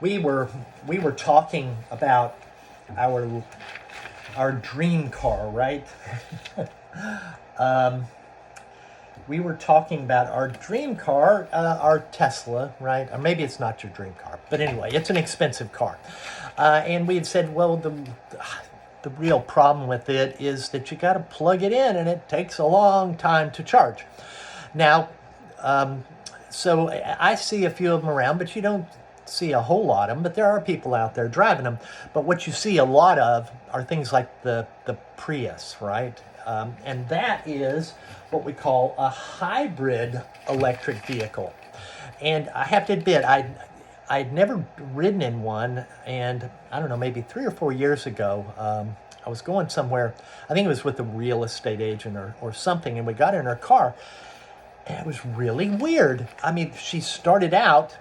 we were talking about our dream car, right? We were talking about our dream car, our Tesla, right? Or maybe it's not your dream car, but anyway, it's an expensive car. And we had said, well, the real problem with it is that you got to plug it in, and it takes a long time to charge. Now, so I see a few of them around, but you don't see a whole lot of them. But there are people out there driving them. But what you see a lot of are things like the Prius, right? And that is what we call a hybrid electric vehicle. And I have to admit, I'd never ridden in one, and I don't know, maybe 3 or 4 years ago, I was going somewhere, I think it was with a real estate agent or something, and we got in her car, and it was really weird. I mean, she started out,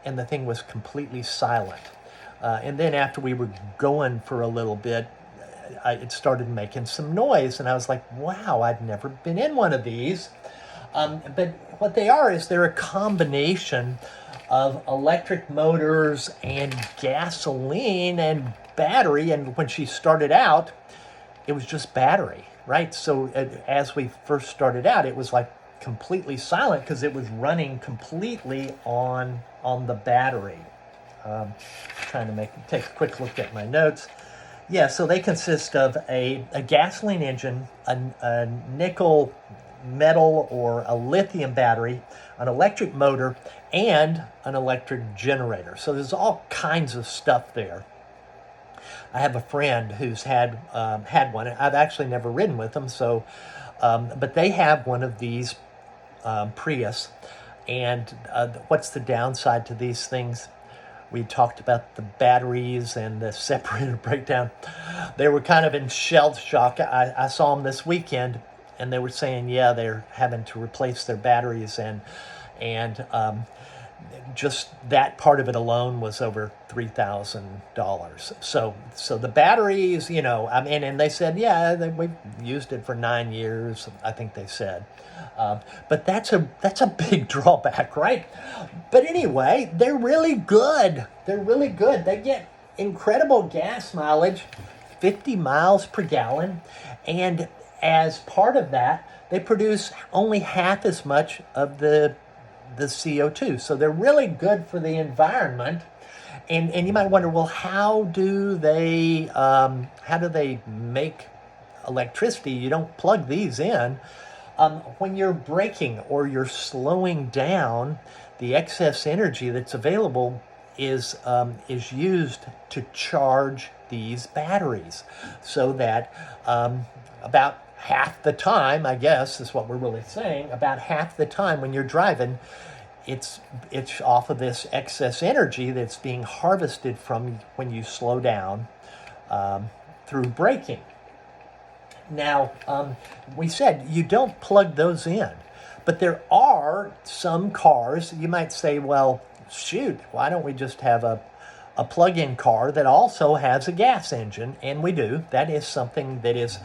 and the thing was completely silent. And then after we were going for a little bit, it started making some noise, and I was like, wow, I've never been in one of these. But what they are is they're a combination of electric motors and gasoline and battery. And when she started out, it was just battery, right? So as we first started out, it was like completely silent because it was running completely on the battery. Trying to take a quick look at my notes. Yeah, so they consist of a gasoline engine, a nickel metal or a lithium battery, an electric motor, and an electric generator. So there's all kinds of stuff there. I have a friend who's had one. I've actually never ridden with them, so but they have one of these Prius. And what's the downside to these things? We talked about the batteries and the separator breakdown. They were kind of in shell shock. I saw them this weekend, and they were saying, yeah, they're having to replace their batteries, and just that part of it alone was over $3,000. So the batteries, I mean, and they said, yeah, we've used it for 9 years, I think they said. But that's a big drawback, right? But anyway, they're really good. They're really good. They get incredible gas mileage, 50 miles per gallon, and as part of that, they produce only half as much of the CO2. So they're really good for the environment. And you might wonder, well, how do they make electricity? You don't plug these in. When you're braking or you're slowing down, the excess energy that's available is used to charge these batteries, so that about half the time, I guess is what we're really saying, about half the time when you're driving, it's off of this excess energy that's being harvested from when you slow down through braking. Now, we said you don't plug those in, but there are some cars, you might say, well, shoot, why don't we just have a plug-in car that also has a gas engine? And we do. That is something that is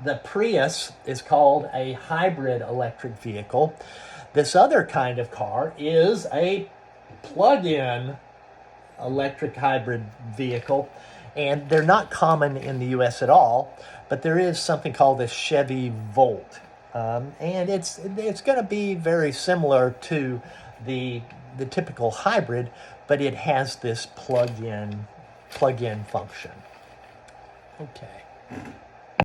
the Prius is called a hybrid electric vehicle. This other kind of car is a plug-in electric hybrid vehicle, and they're not common in the U.S. at all, but there is something called the Chevy Volt, and it's going to be very similar to the typical hybrid, but it has this plug-in function. Okay.